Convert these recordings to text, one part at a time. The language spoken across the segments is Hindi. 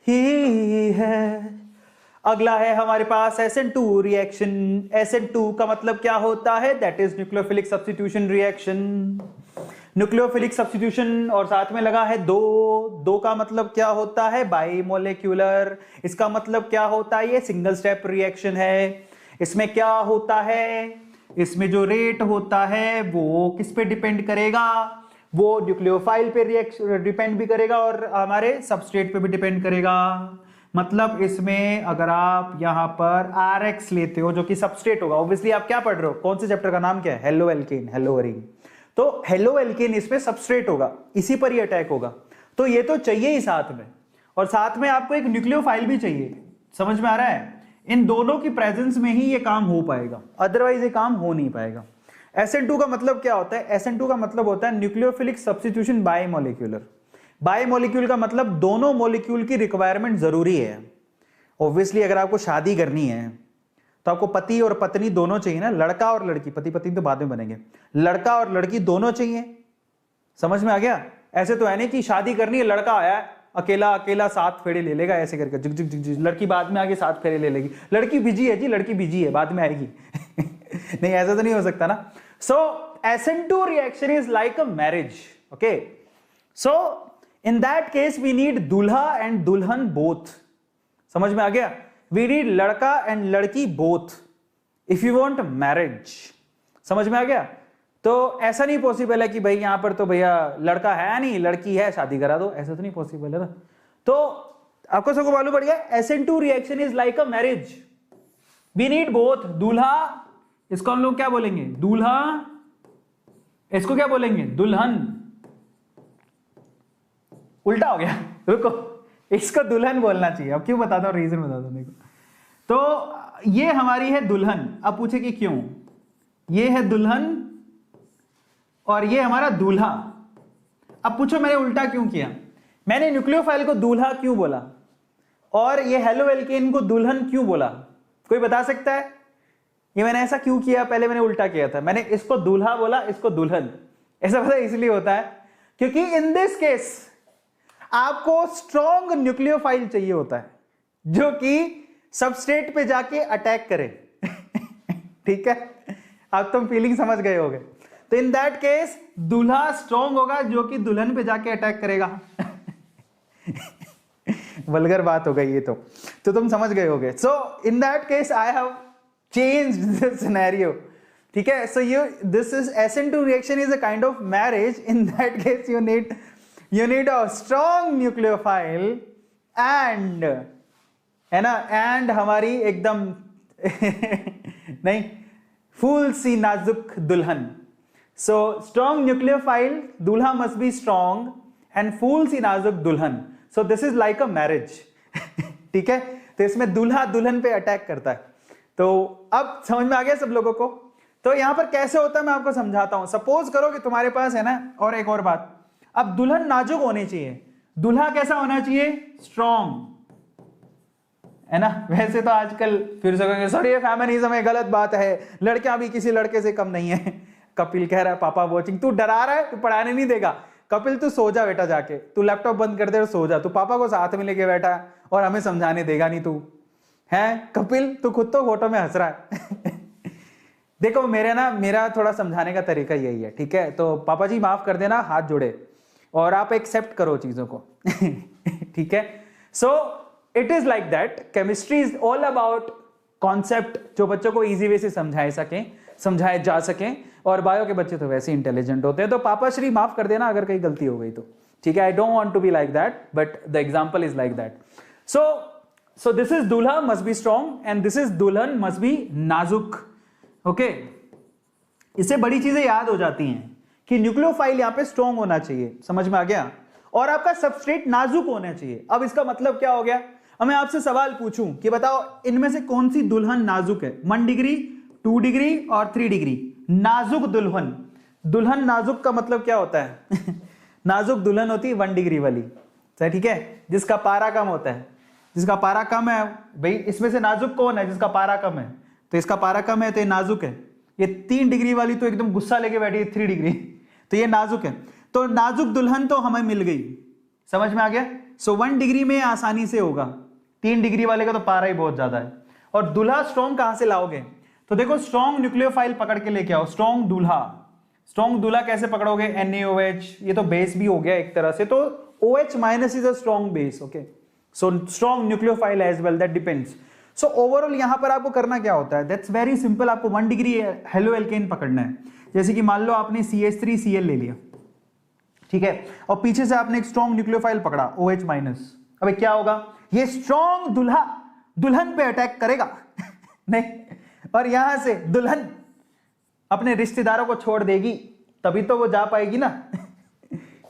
ही है। अगला है हमारे पास SN2 रिएक्शन। SN2 का मतलब क्या होता है? That is nucleophilic substitution reaction. Nucleophilic substitution और साथ में लगा है दो का मतलब क्या होता है? बाइमोलिक्यूलर। इसका मतलब क्या होता है? ये सिंगल स्टेप रिएक्शन है। इसमें क्या होता है? इसमें जो रेट होता है वो किस पे डिपेंड करेगा? वो न्यूक्लियोफाइल पे रिएक्शन डिपेंड भी करेगा और हमारे सबस्ट्रेट पे भी डिपेंड करेगा। मतलब इसमें अगर आप यहां पर RX लेते हो जो कि सबस्ट्रेट होगा, ऑब्वियसली आप क्या पढ़ रहे हो? कौन से चैप्टर का नाम क्या है? Halo alkane, hello arene. तो हेलो एल्केन इसमें सबस्ट्रेट होगा, इसी पर ही अटैक होगा। तो ये तो चाहिए ही साथ में, और साथ में आपको एक न्यूक्लियोफाइल भी चाहिए। समझ में आ रहा है? इन दोनों की प्रेजेंस में ही ये काम हो पाएगा, अदरवाइज ये काम हो नहीं पाएगा। SN2 का मतलब क्या होता है? SN2 का मतलब होता है न्यूक्लियोफिलिक सब्स्टिट्यूशन बाइमोलिक्यूलर। बाइमोलिक्यूल का मतलब दोनों मॉलिक्यूल की रिक्वायरमेंट जरूरी है। ऑब्वियसली अगर आपको शादी करनी है तो आपको पति और पत्नी दोनों चाहिए ना, लड़का और लड़की। पति पत्नी तो बाद में बनेंगे, लड़का और लड़की दोनों चाहिए। समझ में आ गया? ऐसे तो है नहीं कि शादी करनी है, लड़का आया अकेला अकेला 7 फेरे ले लेगा ऐसे करके जिग जिग जिग जिग, लड़की बाद में आके 7 फेरे ले लेगी। लड़की बिजी है जी, लड़की बिजी है, बाद में आएगी। नहीं, ऐसा तो नहीं हो सकता ना। So SN2 reaction is like a marriage. Okay, so in that case we need dulha and dulhan both. समझ में आ गया? We need ladka and ladki both if you want marriage. समझ में आ गया? तो ऐसा नहीं पॉसिबल है कि भाई यहां पर तो भैया लड़का है नहीं, लड़की है, शादी करा दो। ऐसा तो नहीं पॉसिबल है ना। तो आपको सबको मालूम पड़ गया SN2 reaction is like a marriage. We need both. दूल्हा, इसको हम लोग क्या बोलेंगे? दूल्हा। इसको क्या बोलेंगे? दुल्हन। उल्टा हो गया, रुको, इसको दुल्हन बोलना चाहिए। अब क्यों बताता हूं, रीजन बताता हूं। देखो, तो ये हमारी है दुल्हन। अब पूछे कि क्यों? ये है दुल्हन और ये हमारा दूल्हा। अब पूछो मैंने उल्टा क्यों किया? मैंने न्यूक्लियोफाइल को दूल्हा क्यों बोला और ये हेलो एल्केन को दुल्हन क्यों बोला? कोई बता सकता है? ये मैंने ऐसा क्यों किया? पहले मैंने उल्टा किया था, मैंने इसको दूल्हा बोला, इसको दुल्हन। ऐसा पता इसलिए होता है क्योंकि इन दिस केस आपको स्ट्रॉन्ग न्यूक्लियोफाइल चाहिए होता है जो कि सबस्ट्रेट पे जाके अटैक करे। ठीक है, अब तुम फीलिंग समझ गए होगे। तो इन दैट केस दूल्हा स्ट्रॉन्ग होगा जो कि दुल्हन पे जाके अटैक करेगा। वल्गर बात हो गई ये तो तुम समझ गए होगे। So in that case I have changed the scenario. ठीक है, so this is SN2 reaction is a kind of marriage. In that case you need a strong nucleophile and, है ना, एंड हमारी एकदम नहीं, फूल सी नाजुक दुल्हन। सो स्ट्रॉन्ग न्यूक्लियोफाइल, दूल्हा मस्ट बी स्ट्रॉन्ग एंड फूल सी नाजुक दुल्हन। सो this is like a marriage. ठीक है, तो इसमें दूल्हा दुल्हन पे अटैक करता है। तो अब समझ में आ गया सब लोगों को? तो यहां पर कैसे होता है मैं आपको समझाता हूं। सपोज करो कि तुम्हारे पास है ना, और एक और बात, अब दुल्हन नाजुक होनी चाहिए, दूल्हा कैसा होना चाहिए? स्ट्रॉन्ग, है ना। वैसे तो आजकल फिर से कहेंगे सर ये फेमिनिज्म है, गलत बात है, लड़कियां भी किसी लड़के से कम नहीं है। कपिल कह रहा है पापा वॉचिंग, तू डरा रहा है, तू पढ़ाने नहीं देगा। कपिल तू सो जा बेटा, जाके तू लैपटॉप बंद कर दे और सो जा। तू पापा को साथ में लेके बैठा है और हमें समझाने देगा नहीं तू, है कपिल? तू खुद तो फोटो में हंस रहा है। देखो मेरा थोड़ा समझाने का तरीका यही है, ठीक है? तो पापा जी माफ कर देना, हाथ जोड़े, और आप एक्सेप्ट करो चीजों को। ठीक है, so it is like that. Chemistry is all about concept जो बच्चों को इजी वे से समझाए जा सकें, और बायो के बच्चे तो वैसे इंटेलिजेंट होते हैं। तो पापा श्री माफ कर देना अगर कहीं गलती हो गई तो, ठीक है? I don't want to be like that, but the example is like that. So this is dulha must be strong and this is dulhan must be नाजुक। ओके, इससे बड़ी चीजें याद हो जाती हैं कि न्यूक्लियोफाइल यहां पे स्ट्रॉन्ग होना चाहिए। समझ में आ गया? और आपका सबस्ट्रेट नाजुक होना चाहिए। अब इसका मतलब क्या हो गया? अब मैं आपसे सवाल पूछूं कि बताओ इनमें से कौन सी दुल्हन नाजुक है? 1 डिग्री, 2 डिग्री और 3 डिग्री नाजुक दुल्हन। दुल्हन नाजुक का मतलब क्या होता है? नाजुक दुल्हन होती है 1 डिग्री वाली, ठीक है, जिसका पारा कम होता है। जिसका पारा कम है भाई, इसमें से नाजुक कौन है? जिसका पारा कम है। तो इसका पारा कम है तो ये नाजुक है। ये 3 डिग्री वाली तो एकदम गुस्सा लेके बैठी है, 3 डिग्री, तो ये नाजुक है। तो नाजुक दुल्हन तो हमें मिल गई। समझ में आ गया? सो 1 डिग्री में आसानी से होगा, 3 डिग्री वाले का तो पारा ही बहुत ज्यादा है। और दूल्हा स्ट्रॉन्ग कहां से लाओगे? तो देखो स्ट्रॉन्ग न्यूक्लियोफाइल पकड़ के लेके आओ, स्ट्रॉन्ग दूल्हा। स्ट्रॉन्ग दूल्हा कैसे पकड़ोगे? NaOH, ये तो बेस भी हो गया एक तरह से, तो OH minus is a strong base, okay. So strong nucleophile as well, that depends. So overall यहां पर आपको करना क्या होता है? दैट्स वेरी सिंपल, आपको 1 डिग्री हेलो एल्केन पकड़ना है। जैसे कि मान लो आपने CH3Cl ले लिया, ठीक है, और पीछे से आपने एक स्ट्रॉन्ग न्यूक्लियोफाइल पकड़ा OH माइनस। अबे क्या होगा? ये स्ट्रॉन्ग दूल्हा दुल्हन पे अटैक करेगा नहीं, और यहां से दुल्हन अपने रिश्तेदारों को छोड़ देगी, तभी तो वो जा पाएगी ना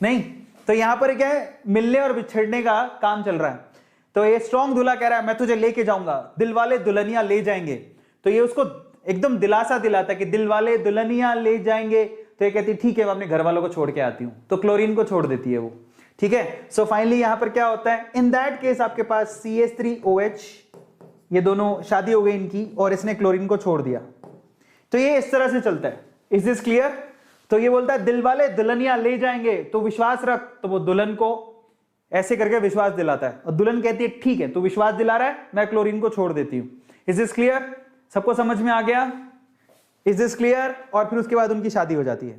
नहीं, तो यहां पर क्या है, मिलने और बिछड़ने का काम चल रहा है। तो ये स्ट्रॉन्ग दूल्हा कह रहा है मैं तुझे लेके जाऊंगा, दिल वाले दुल्हनिया ले जाएंगे। तो ये उसको एकदम दिलासा दिलाता है कि दिल वाले दुल्हनिया ले जाएंगे। तो ये कहती है ठीक है मैं अपने घर वालों को छोड़ के आती हूं, तो क्लोरीन को छोड़ देती है वो, ठीक है। सो फाइनली यहां पर क्या होता है, इन दैट केस आपके पास CH3OH, ये दोनों शादी हो गई इनकी, और इसने क्लोरीन को छोड़ दिया। तो ये इस तरह से चलता है। Is this clear? तो ये बोलता है दिल वाले दुल्हनिया ले जाएंगे, तो विश्वास रख। तो वो दुल्हन को ऐसे करके विश्वास दिलाता है, और दुल्हन कहती है ठीक है तू विश्वास दिला रहा है, मैं क्लोरीन को छोड़ देती हूं। Is this clear? सबको समझ में आ गया? Is this clear? और फिर उसके बाद उनकी शादी हो जाती है।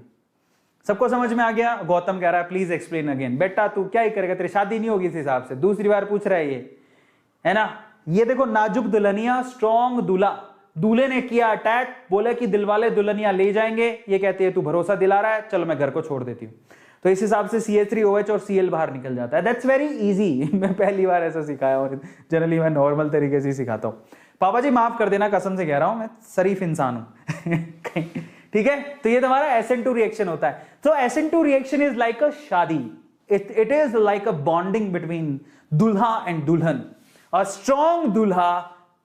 सबको समझ में आ गया? गौतम कह रहा है प्लीज एक्सप्लेन अगेन। बेटा तू क्या ही करेगा, तेरी शादी नहीं होगी इस हिसाब से, दूसरी बार पूछ रहा है ये, है ना। ये देखो नाजुक दुल्हनिया, स्ट्रॉन्ग दूल्हा, दूल्हे ने किया अटैक, बोले कि दिल वाले दुल्हनिया ले जाएंगे। ये कहती है तू भरोसा दिला रहा है, चलो मैं घर को छोड़ देती हूं। तो इस हिसाब से CH3OH और Cl बाहर निकल जाता है। दैट्स वेरी इजी मैं पहली बार ऐसा सिखाया, और जनरली मैं नॉर्मल तरीके से सिखाता हूं। पापा जी माफ कर देना, कसम से कह रहा हूं, मैं शरीफ इंसान हूं ठीक है। तो ये तुम्हारा SN2 रिएक्शन होता है। तो SN2 रिएक्शन इज लाइक अ शादी, it is like a bonding between दूल्हा एंड दुल्हन, अ स्ट्रॉन्ग दूल्हा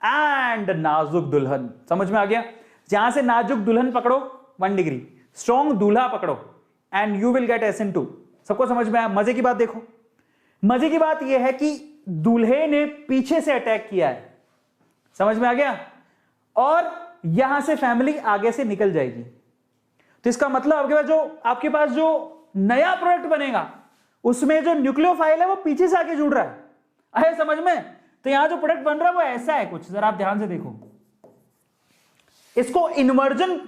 एंड नाजुक दुल्हन। समझ में आ गया? जहां से नाजुक दुल्हन पकड़ो 1 डिग्री, स्ट्रॉन्ग दूल्हा पकड़ो, and you will get SN2। सबको समझ में आया? मजे की बात देखो, मजे की बात यह है कि दूल्हे ने पीछे से अटैक किया है, समझ में आ गया, और यहां से फैमिली आगे से निकल जाएगी। तो इसका मतलब आपके पास जो नया प्रोडक्ट बनेगा उसमें जो न्यूक्लियोफाइल है वो पीछे से आके जुड़ रहा है। आए समझ में? तो यहां जो प्रोडक्ट बन रहा है वो ऐसा है कुछ, जरा आप ध्यान से देखो। इसको इन्वर्जन,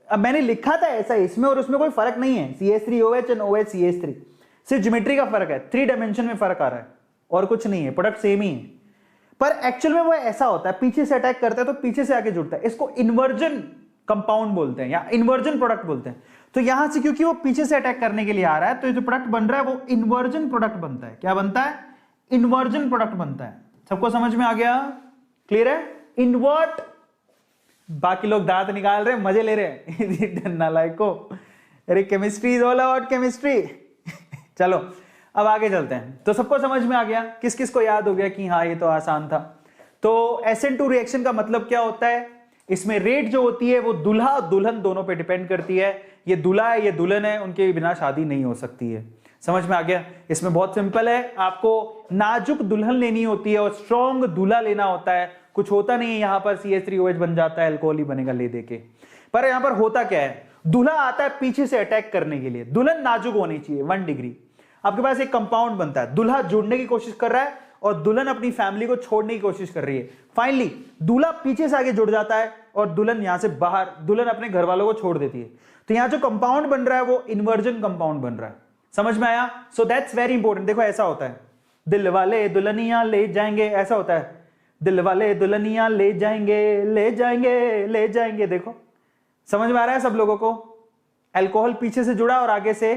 अब मैंने लिखा था ऐसा, इसमें और उसमें कोई फर्क नहीं है, CH3OH एंड OH CH3, सिर्फ ज्योमेट्री का फर्क है, 3 डायमेंशन में फर्क आ रहा है, और कुछ नहीं है, प्रोडक्ट सेम ही है। पर एक्चुअल में वो ऐसा होता है, पीछे से अटैक करता है तो पीछे से आके जुड़ता है। इसको इन्वर्जन कंपाउंड बोलते हैं या इन्वर्जन प्रोडक्ट बोलते हैं। तो यहां से क्योंकि वो पीछे से अटैक करने के लिए आ रहा है, तो ये जो प्रोडक्ट बन रहा है वो इन्वर्जन प्रोडक्ट बनता है। क्या बनता है? इन्वर्जन प्रोडक्ट बनता है। सबको समझ में आ गया? क्लियर है? इन्वर्ट, बाकी लोग दांत निकाल रहे हैं, मजे ले रहे हैं नालायक को। अरे chemistry is all about chemistry चलो अब आगे चलते हैं। तो सबको समझ में आ गया? किस किस को याद हो गया कि हाँ ये तो आसान था? तो SN2 रिएक्शन का मतलब क्या होता है? इसमें रेट जो होती है वो दूल्हा और दुल्हन दोनों पे डिपेंड करती है। ये दूल्हा है, ये दुल्हन है, उनके बिना शादी नहीं हो सकती है। समझ में आ गया? इसमें बहुत सिंपल है, आपको नाजुक दुल्हन लेनी होती है और स्ट्रॉन्ग दूल्हा लेना होता है। कुछ होता नहीं है यहां पर, CH3OH बन जाता है, अल्कोहल ही बनेगा ले देके। पर यहां पर होता क्या है, दूल्हा आता है पीछे से अटैक करने के लिए, दुल्हन नाजुक होनी चाहिए 1 डिग्री। आपके पास एक कंपाउंड बनता है, दूल्हा जुड़ने की कोशिश कर रहा है और दुल्हन अपनी फैमिली को छोड़ने की कोशिश कर रही है। फाइनली दूल्हा पीछे से आगे जुड़ जाता है और दुल्हन यहां से बाहर, दुल्हन अपने घर वालों को छोड़ देती है। तो यहां जो कंपाउंड बन रहा है वो इन्वर्जन कंपाउंड बन रहा है। समझ में आया? So that's very important. देखो ऐसा होता है, दिल वाले दुल्हनिया ले जाएंगे, ऐसा होता है, दिल वाले दुल्हनिया ले जाएंगे ले जाएंगे ले जाएंगे। देखो समझ में आ रहा है सब लोगों को? अल्कोहल पीछे से जुड़ा और आगे से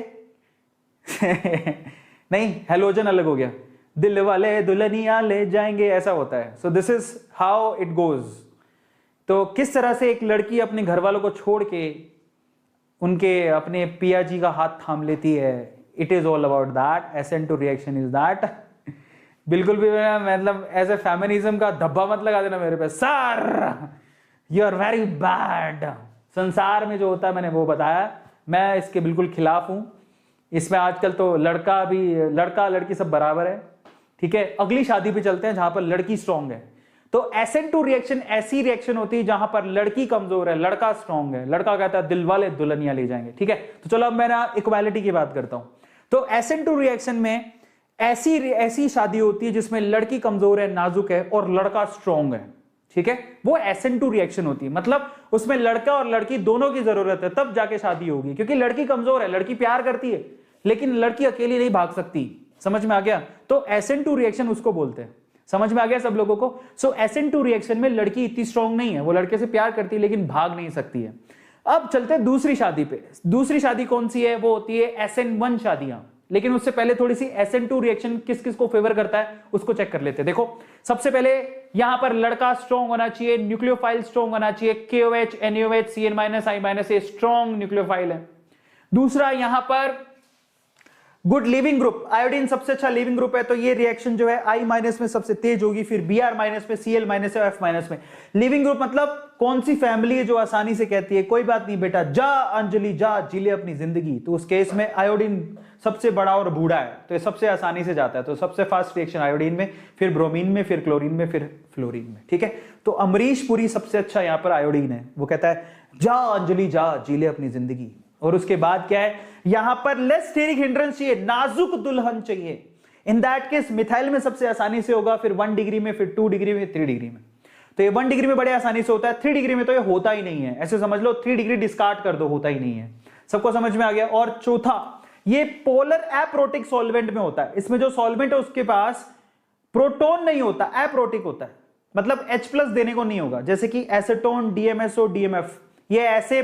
नहीं, हेलोजन अलग हो गया, दिल वाले दुल्हनिया ले जाएंगे, ऐसा होता है। So this is how it goes. तो किस तरह से एक लड़की अपने घर वालों को छोड़ के उनके अपने पिया जी का हाथ थाम लेती है, it is all about that. SN2 reaction is that. बिल्कुल भी मतलब ऐसे फेमिनिज्म का धब्बा मत लगा देना मेरे पे, sir you are very bad. संसार में जो होता है मैंने वो बताया, मैं इसके बिल्कुल खिलाफ हूं। इसमें आजकल तो लड़का लड़की सब बराबर है, ठीक है। अगली शादी पे चलते हैं जहां पर लड़की स्ट्रांग है। तो SN2 रिएक्शन ऐसी रिएक्शन होती है जहां पर लड़की कमजोर है, लड़का स्ट्रांग है। लड़का कहता है दिल वाले दुल्हनिया ले जाएंगे, ठीक है। तो चलो अब मैं ना इक्वालिटी की बात करता हूं। तो SN2 रिएक्शन में ऐसी ऐसी शादी होती है जिसमें लड़की कमजोर है, नाजुक है और लड़का स्ट्रांग है, ठीक है, वो SN2 रिएक्शन होती है। मतलब उसमें लड़का और लड़की दोनों की जरूरत है, तब जाके शादी होगी, क्योंकि लड़की कमजोर है, लड़की प्यार करती है लेकिन लड़की अकेली नहीं भाग सकती। समझ में आ गया? तो SN2 रिएक्शन उसको बोलते हैं। समझ में आ गया सब लोगों को? सो SN2 रिएक्शन में लड़की इतनी स्ट्रांग नहीं है, वो लड़के से प्यार करती है लेकिन भाग नहीं सकती है। अब चलते हैं दूसरी शादी पे। दूसरी शादी कौन सी है? वो होती है SN1 शादियां। लेकिन उससे पहले थोड़ी सी SN2 रिएक्शन किस किस को फेवर करता है उसको चेक कर लेते हैं। देखो, सबसे पहले यहां पर लड़का स्ट्रॉन्ग होना चाहिए, न्यूक्लियोफाइल स्ट्रॉन्ग होना चाहिए, KOH NaOH CN-I- strong nucleophile है। दूसरा यहां पर गुड लीविंग ग्रुप, आयोडीन सबसे अच्छा लीविंग ग्रुप है, तो ये रिएक्शन जो है I- में सबसे तेज होगी, फिर Br- में, Cl- और F- में। लीविंग ग्रुप मतलब कौन सी फैमिली है जो आसानी से कहती है कोई बात नहीं बेटा, जा अंजलि जा जी ले अपनी जिंदगी, तो उस केस में आयोडीन सबसे बड़ा और बूढ़ा है, तो ये सबसे आसानी से जाता है। तो सबसे फास्ट रिएक्शन आयोडीन में, फिर ब्रोमीन में, फिर क्लोरीन में, फिर फ्लोरीन में, ठीक है। तो अमरीश पुरी सबसे अच्छा यहां पर आयोडीन है, वो कहता है जा अंजलि जा जी ले अपनी जिंदगी। और उसके बाद क्या है, यहां पर लेस स्टेरिक हिंड्रेंस चाहिए, नाजुक दुल्हन चाहिए। इन दैट केस मिथाइल में सबसे आसानी से होगा, फिर 1 डिग्री में, फिर 2 डिग्री में, 3 डिग्री में। तो ये 1 डिग्री में बड़े आसानी से होता है, 3 डिग्री में तो ये होता ही नहीं है, ऐसे समझ लो 3 डिग्री डिस्कार्ड कर दो, होता ही नहीं है। सबको समझ में आ गया? और चौथा, ये पोलर एप्रोटिक सॉल्वेंट में होता है, इसमें जो सॉल्वेंट है उसके पास प्रोटॉन नहीं होता, एप्रोटिक होता है, मतलब H+ देने को नहीं होगा, जैसे कि एसीटोन, DMSO, DMF, ये ऐसे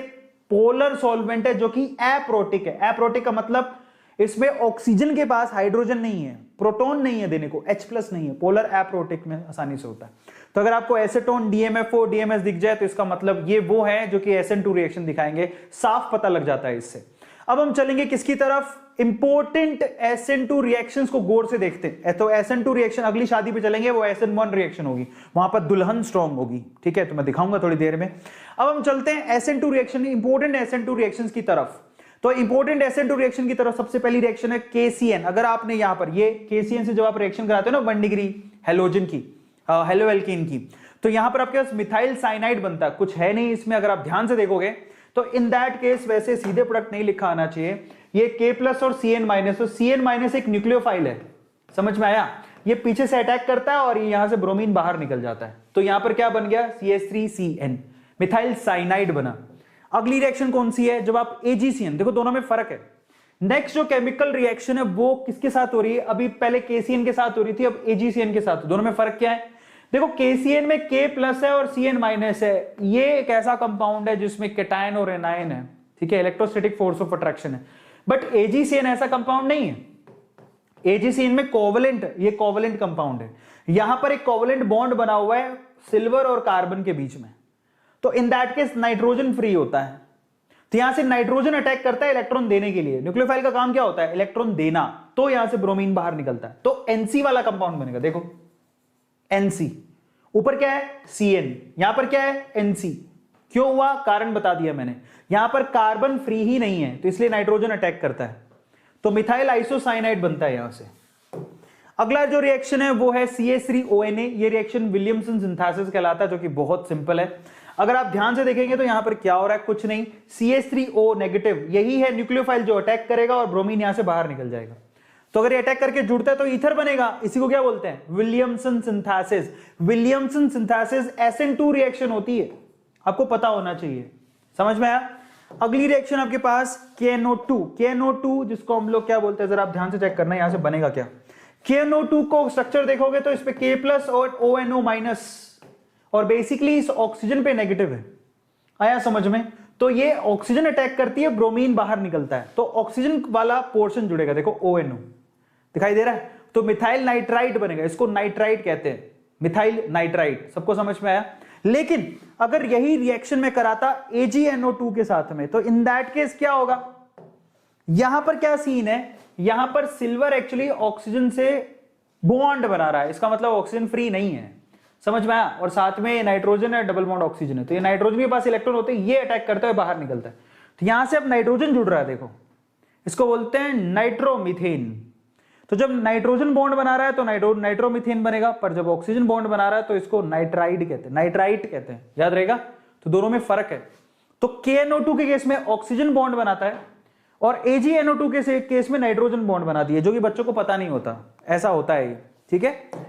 पोलर सॉल्वेंट है जो कि एप्रोटिक है। एप्रोटिक का मतलब इसमें ऑक्सीजन के पास हाइड्रोजन नहीं है, प्रोटॉन नहीं है देने को, H+ नहीं है, पोलर एप्रोटिक में आसानी से होता है। तो अगर आपको एसीटोन, DMFO, DMS दिख जाए तो इसका मतलब ये वो है जो कि SN2 रिएक्शन दिखाएंगे, साफ पता लग जाता है इससे। अब हम चलेंगे किसकी तरफ, इंपॉर्टेंट SN2 रिएक्शंस को गौर से देखते हैं। तो SN2 रिएक्शन अगली शादी पे चलेंगे, वो SN1 रिएक्शन होगी, वहां पर दुल्हन स्ट्रांग होगी, ठीक है, तो मैं दिखाऊंगा थोड़ी देर में। अब हम चलते हैं SN2 reaction, important SN2 reactions की तरफ। तो इंपॉर्टेंट SN2 रिएक्शन की तरफ सबसे पहली रिएक्शन है KCN। अगर आपने यहां पर ये KCN से जब आप रिएक्शन कराते हो ना 1 डिग्री हेलोजन की, हेलो एल्कीन की, तो यहां पर आपके पास मिथाइल साइनाइड बनता है, कुछ है नहीं इसमें, अगर आप ध्यान से देखोगे तो इन दैट केस वैसे सीधे प्रोडक्ट नहीं लिखा आना चाहिए, ये K+ और CN-, तो CN- एक न्यूक्लियोफाइल है, समझ में आया? ये पीछे से अटैक करता है और यहां से ब्रोमीन बाहर निकल जाता है, तो यहां पर क्या बन गया, CH3CN, मिथाइल साइनाइड बना। अगली रिएक्शन कौन सी है, जब आप AgCN, देखो दोनों में फर्क है। नेक्स्ट जो केमिकल रिएक्शन है वो किसके साथ हो रही है, अभी पहले KCN के साथ हो रही थी, अब AgCN के साथ, दोनों में फर्क क्या है? देखो KCN में K+ है और CN- है, ये एक ऐसा कंपाउंड है जिसमें कैटायन और एनायन है, ठीक है, इलेक्ट्रोस्टैटिक फोर्स ऑफ अट्रैक्शन है। बट AgCN ऐसा कंपाउंड नहीं है, AgCN में कोवलेंट, ये कोवलेंट कंपाउंड है, यहां पर एक कोवलेंट बॉन्ड बना हुआ है सिल्वर और कार्बन के बीच में, तो इन दैट केस नाइट्रोजन फ्री होता है, तो यहां से नाइट्रोजन अटैक करता है इलेक्ट्रॉन देने के लिए। न्यूक्लियोफाइल का काम क्या होता है, इलेक्ट्रॉन देना, तो यहां से ब्रोमीन बाहर निकलता है, तो NC वाला कंपाउंड बनेगा। देखो NC, ऊपर क्या है CN, यहां पर क्या है NC, क्यों हुआ, कारण बता दिया मैंने, यहां पर कार्बन फ्री ही नहीं है तो इसलिए नाइट्रोजन अटैक करता है, तो मिथाइल आइसोसाइनाइड बनता है यहां से। अगला जो रिएक्शन है वो है CH3ONA, ये रिएक्शन विलियमसन सिंथेसिस कहलाता है, जो कि बहुत सिंपल है। अगर आप ध्यान से देखेंगे तो यहां पर क्या हो रहा है, कुछ नहीं, CH3O-, यही है न्यूक्लियोफाइल जो अटैक करेगा और ब्रोमीन यहां से बाहर निकल जाएगा। तो अगर ये अटैक करके जुड़ता है तो ईथर बनेगा, इसी को क्या बोलते हैं, Williamson synthesis. Williamson synthesis SN2 reaction होती है, आपको पता होना चाहिए, समझ में आया? अगली रिएक्शन आपके पास KNO2, जिसको हम लोग क्या बोलते हैं, जरा आप ध्यान से चेक करना यहां से बनेगा क्या। KNO2 को स्ट्रक्चर देखोगे तो इस पे K+ और ONO-, और बेसिकली इस ऑक्सीजन पे नेगेटिव है, आया समझ में? तो ये ऑक्सीजन अटैक करती है, ब्रोमीन बाहर निकलता है, तो ऑक्सीजन वाला पोर्शन जुड़ेगा, देखो ONO दिखाई दे रहा है, तो मिथाइल नाइट्राइट बनेगा, इसको नाइट्राइट कहते हैं, मिथाइल नाइट्राइट, सबको समझ में आया? लेकिन अगर यही रिएक्शन में कराता AgNO2 के साथ में, तो इन दैट केस क्या होगा, यहां पर क्या सीन है, यहां पर सिल्वर एक्चुअली ऑक्सीजन से बॉन्ड बना रहा है, इसका मतलब ऑक्सीजन फ्री नहीं है, समझ में आया? और साथ में नाइट्रोजन है, डबल बॉन्ड ऑक्सीजन है, तो ये नाइट्रोजन के पास इलेक्ट्रॉन होते हैं, ये अटैक करता है बाहर निकलता है, तो यहां से अब नाइट्रोजन जुड़ रहा है, देखो इसको बोलते हैं नाइट्रोमीथेन। तो जब नाइट्रोजन बॉन्ड बना रहा है तो नाइट्रोमीथेन बनेगा, पर जब ऑक्सीजन बॉन्ड बना रहा है तो इसको नाइट्राइड कहते हैं, नाइट्राइट कहते हैं, याद रहेगा? तो दोनों में फर्क है। तो KNO2 के केस में ऑक्सीजन बॉन्ड बनाता है, और AgNO2 के केस में नाइट्रोजन बॉन्ड बना दिए, जो कि बच्चों को पता नहीं होता, ऐसा होता है, ठीक है।